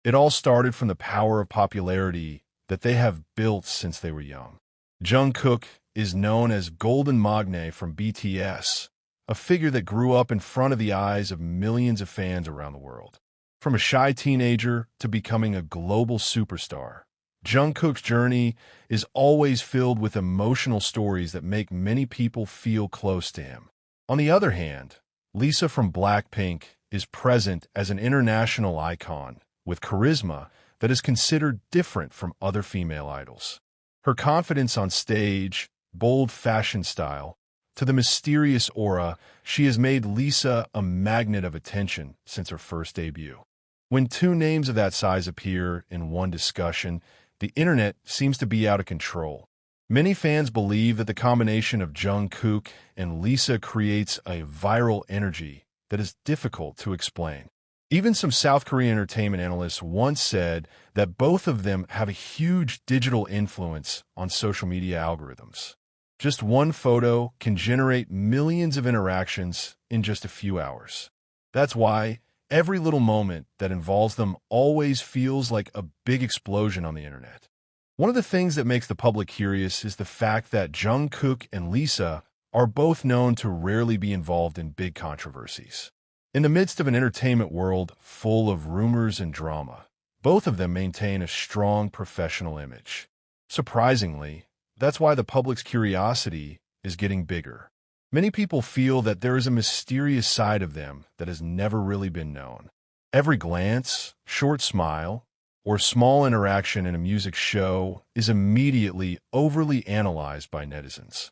It all started from the power of popularity that they have built since they were young. Jungkook is known as Golden Magne from BTS, a figure that grew up in front of the eyes of millions of fans around the world. From a shy teenager to becoming a global superstar, Jungkook's journey is always filled with emotional stories that make many people feel close to him. On the other hand, Lisa from Blackpink is present as an international icon with charisma that is considered different from other female idols. Her confidence on stage, bold fashion style, to the mysterious aura, she has made Lisa a magnet of attention since her first debut. When two names of that size appear in one discussion, the internet seems to be out of control. Many fans believe that the combination of Jungkook and Lisa creates a viral energy that is difficult to explain. Even some South Korean entertainment analysts once said that both of them have a huge digital influence on social media algorithms. Just one photo can generate millions of interactions in just a few hours. That's why every little moment that involves them always feels like a big explosion on the internet. One of the things that makes the public curious is the fact that Jungkook and Lisa are both known to rarely be involved in big controversies. In the midst of an entertainment world full of rumors and drama, both of them maintain a strong professional image. Surprisingly, that's why the public's curiosity is getting bigger. Many people feel that there is a mysterious side of them that has never really been known. Every glance, short smile, or small interaction in a music show is immediately overly analyzed by netizens.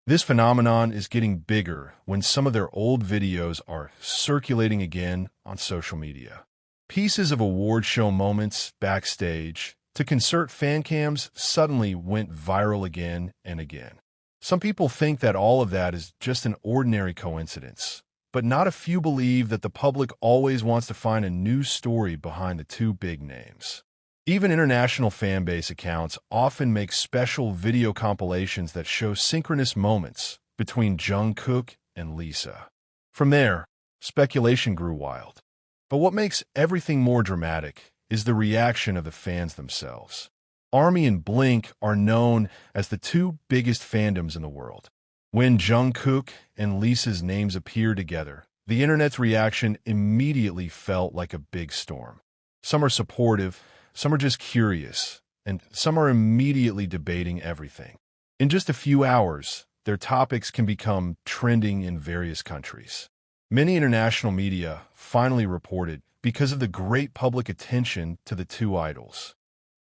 This phenomenon is getting bigger when some of their old videos are circulating again on social media. Pieces of award show moments backstage to concert fan cams suddenly went viral again and again. Some people think that all of that is just an ordinary coincidence, but not a few believe that the public always wants to find a new story behind the two big names. Even international fanbase accounts often make special video compilations that show synchronous moments between Jungkook and Lisa. From there, speculation grew wild. But what makes everything more dramatic is the reaction of the fans themselves. ARMY and Blink are known as the two biggest fandoms in the world. When Jungkook and Lisa's names appear together, the internet's reaction immediately felt like a big storm. Some are supportive, some are just curious, and some are immediately debating everything. In just a few hours, their topics can become trending in various countries. Many international media finally reported because of the great public attention to the two idols.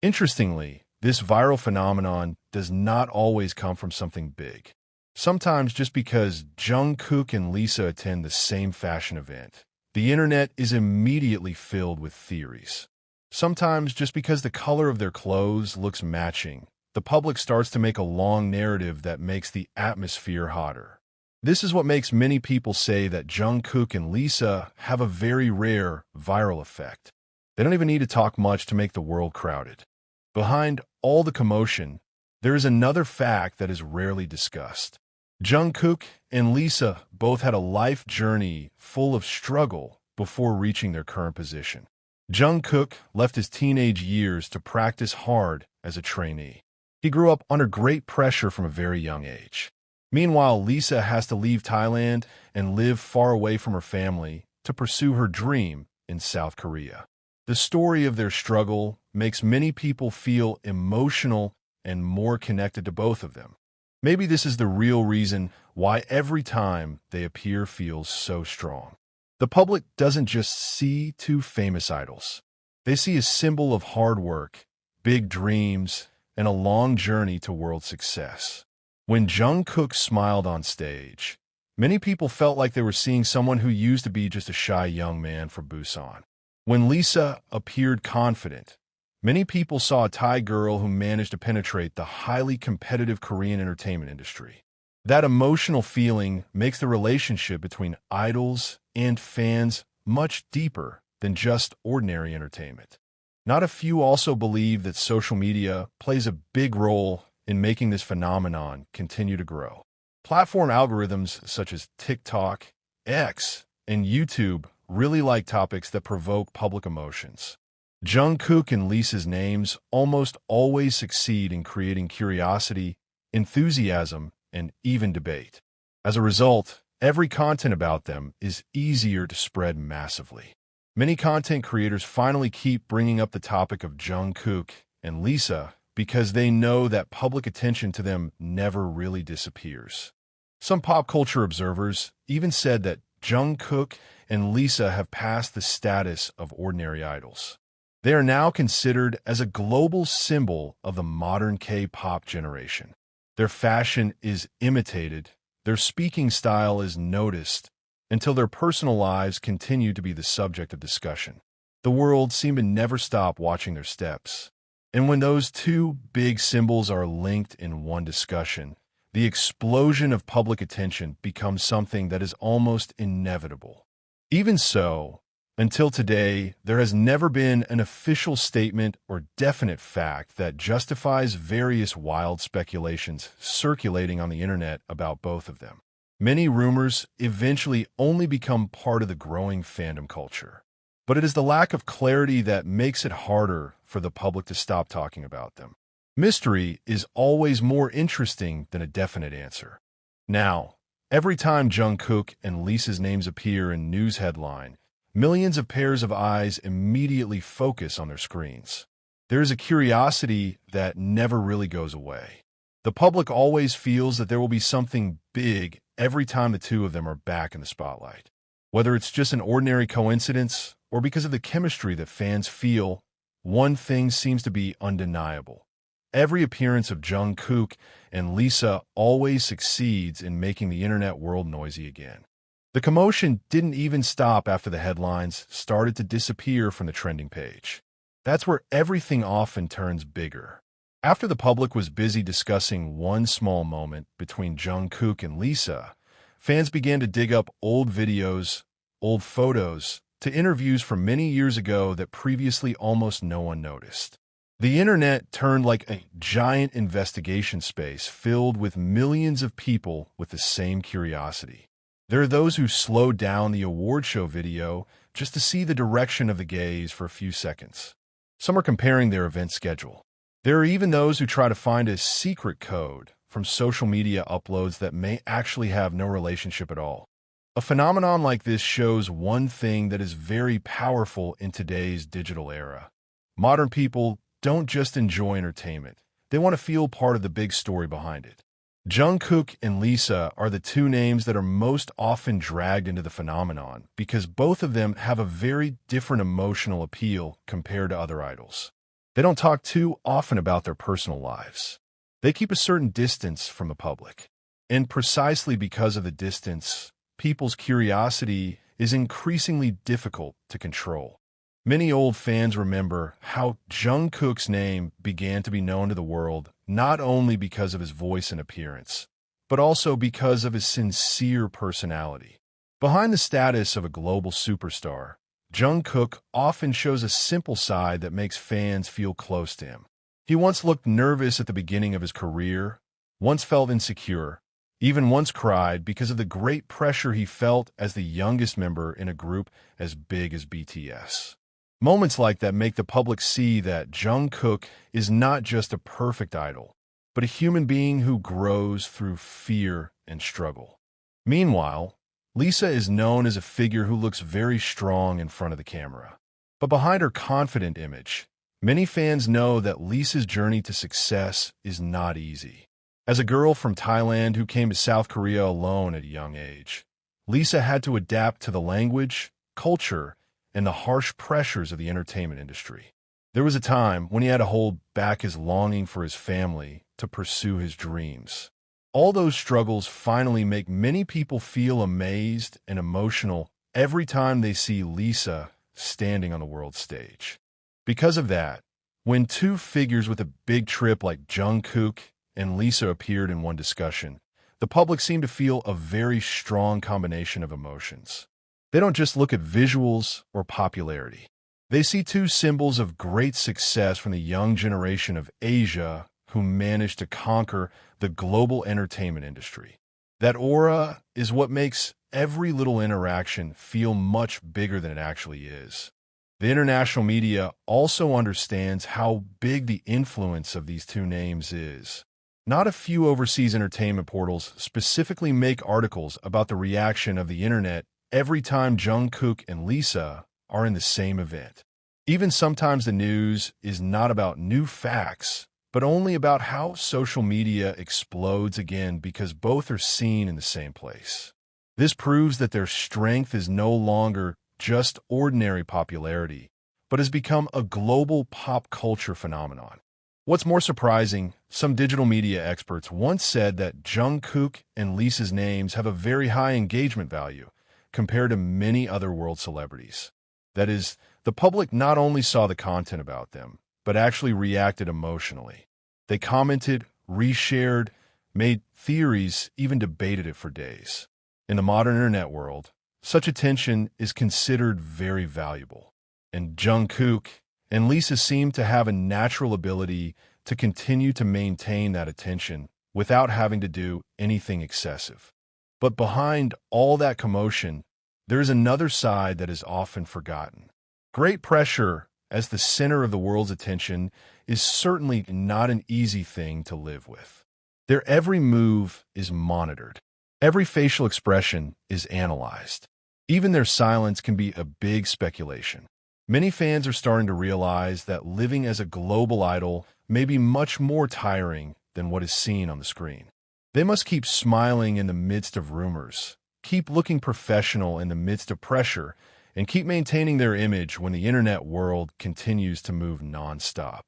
Interestingly, this viral phenomenon does not always come from something big. Sometimes just because Jungkook and Lisa attend the same fashion event, the internet is immediately filled with theories. Sometimes just because the color of their clothes looks matching, the public starts to make a long narrative that makes the atmosphere hotter. This is what makes many people say that Jungkook and Lisa have a very rare viral effect. They don't even need to talk much to make the world crowded. Behind all the commotion, there is another fact that is rarely discussed. Jungkook and Lisa both had a life journey full of struggle before reaching their current position. Jungkook left his teenage years to practice hard as a trainee. He grew up under great pressure from a very young age. Meanwhile, Lisa has to leave Thailand and live far away from her family to pursue her dream in South Korea. The story of their struggle makes many people feel emotional and more connected to both of them. Maybe this is the real reason why every time they appear feels so strong. The public doesn't just see two famous idols. They see a symbol of hard work, big dreams, and a long journey to world success. When Jungkook smiled on stage, many people felt like they were seeing someone who used to be just a shy young man from Busan. When Lisa appeared confident, many people saw a Thai girl who managed to penetrate the highly competitive Korean entertainment industry. That emotional feeling makes the relationship between idols and fans much deeper than just ordinary entertainment. Not a few also believe that social media plays a big role in making this phenomenon continue to grow. Platform algorithms such as TikTok, X, and YouTube really like topics that provoke public emotions. Jungkook and Lisa's names almost always succeed in creating curiosity, enthusiasm, and even debate. As a result, every content about them is easier to spread massively. Many content creators finally keep bringing up the topic of Jungkook and Lisa because they know that public attention to them never really disappears. Some pop culture observers even said that Jungkook and Lisa have passed the status of ordinary idols. They are now considered as a global symbol of the modern K-pop generation. Their fashion is imitated, their speaking style is noticed, until their personal lives continue to be the subject of discussion. The world seems to never stop watching their steps. And when those two big symbols are linked in one discussion, the explosion of public attention becomes something that is almost inevitable. Even so, until today, there has never been an official statement or definite fact that justifies various wild speculations circulating on the internet about both of them. Many rumors eventually only become part of the growing fandom culture. But it is the lack of clarity that makes it harder for the public to stop talking about them. Mystery is always more interesting than a definite answer. Now, every time Jungkook and Lisa's names appear in news headline, millions of pairs of eyes immediately focus on their screens. There is a curiosity that never really goes away. The public always feels that there will be something big every time the two of them are back in the spotlight. Whether it's just an ordinary coincidence or because of the chemistry that fans feel, one thing seems to be undeniable. Every appearance of Jungkook and Lisa always succeeds in making the internet world noisy again. The commotion didn't even stop after the headlines started to disappear from the trending page. That's where everything often turns bigger. After the public was busy discussing one small moment between Jungkook and Lisa, fans began to dig up old videos, old photos, to interviews from many years ago that previously almost no one noticed. The internet turned like a giant investigation space filled with millions of people with the same curiosity. There are those who slowed down the award show video just to see the direction of the gaze for a few seconds. Some are comparing their event schedule. There are even those who try to find a secret code from social media uploads that may actually have no relationship at all. A phenomenon like this shows one thing that is very powerful in today's digital era. Modern people don't just enjoy entertainment. They want to feel part of the big story behind it. Jungkook and Lisa are the two names that are most often dragged into the phenomenon because both of them have a very different emotional appeal compared to other idols. They don't talk too often about their personal lives. They keep a certain distance from the public. And precisely because of the distance, people's curiosity is increasingly difficult to control. Many old fans remember how Jungkook's name began to be known to the world not only because of his voice and appearance, but also because of his sincere personality. Behind the status of a global superstar, Jungkook often shows a simple side that makes fans feel close to him. He once looked nervous at the beginning of his career, once felt insecure, even once cried because of the great pressure he felt as the youngest member in a group as big as BTS. Moments like that make the public see that Jungkook is not just a perfect idol, but a human being who grows through fear and struggle. Meanwhile, Lisa is known as a figure who looks very strong in front of the camera. But behind her confident image, many fans know that Lisa's journey to success is not easy. As a girl from Thailand who came to South Korea alone at a young age, Lisa had to adapt to the language, culture, and the harsh pressures of the entertainment industry. There was a time when he had to hold back his longing for his family to pursue his dreams. All those struggles finally make many people feel amazed and emotional every time they see Lisa standing on the world stage. Because of that, when two figures with a big trip like Jungkook and Lisa appeared in one discussion, the public seemed to feel a very strong combination of emotions. They don't just look at visuals or popularity. They see two symbols of great success from the young generation of Asia who managed to conquer the global entertainment industry. That aura is what makes every little interaction feel much bigger than it actually is. The international media also understands how big the influence of these two names is. Not a few overseas entertainment portals specifically make articles about the reaction of the internet every time Jungkook and Lisa are in the same event. Even sometimes the news is not about new facts, but only about how social media explodes again because both are seen in the same place. This proves that their strength is no longer just ordinary popularity, but has become a global pop culture phenomenon. What's more surprising, some digital media experts once said that Jungkook and Lisa's names have a very high engagement value compared to many other world celebrities. That is, the public not only saw the content about them, but actually reacted emotionally. They commented, reshared, made theories, even debated it for days. In the modern internet world, such attention is considered very valuable. And Jungkook and Lisa seem to have a natural ability to continue to maintain that attention without having to do anything excessive. But behind all that commotion, there is another side that is often forgotten. Great pressure as the center of the world's attention is certainly not an easy thing to live with. Their every move is monitored. Every facial expression is analyzed. Even their silence can be a big speculation. Many fans are starting to realize that living as a global idol may be much more tiring than what is seen on the screen. They must keep smiling in the midst of rumors, keep looking professional in the midst of pressure, and keep maintaining their image when the internet world continues to move nonstop.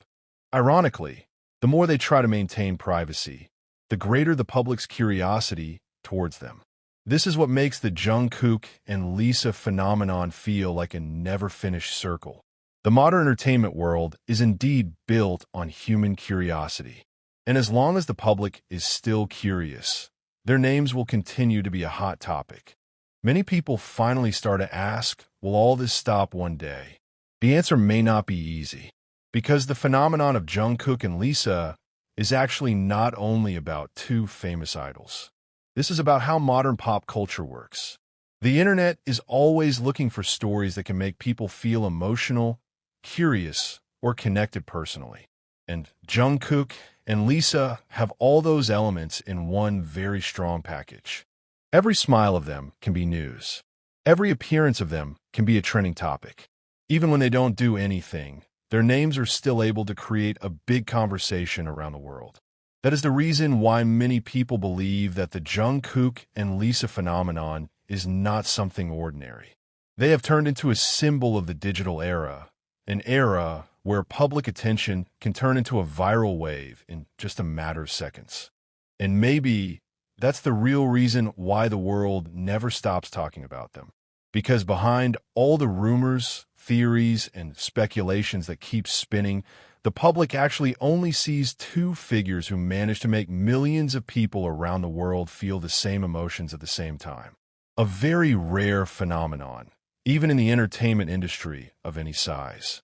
Ironically, the more they try to maintain privacy, the greater the public's curiosity towards them. This is what makes the Jungkook and Lisa phenomenon feel like a never-finished circle. The modern entertainment world is indeed built on human curiosity. And as long as the public is still curious, their names will continue to be a hot topic. Many people finally start to ask, will all this stop one day? The answer may not be easy, because the phenomenon of Jungkook and Lisa is actually not only about two famous idols. This is about how modern pop culture works. The internet is always looking for stories that can make people feel emotional, curious, or connected personally. And Jungkook and Lisa have all those elements in one very strong package. Every smile of them can be news. Every appearance of them can be a trending topic. Even when they don't do anything, their names are still able to create a big conversation around the world. That is the reason why many people believe that the Jungkook and Lisa phenomenon is not something ordinary. They have turned into a symbol of the digital era, an era where public attention can turn into a viral wave in just a matter of seconds. And maybe that's the real reason why the world never stops talking about them. Because behind all the rumors, theories, and speculations that keep spinning, the public actually only sees two figures who manage to make millions of people around the world feel the same emotions at the same time. A very rare phenomenon, even in the entertainment industry of any size.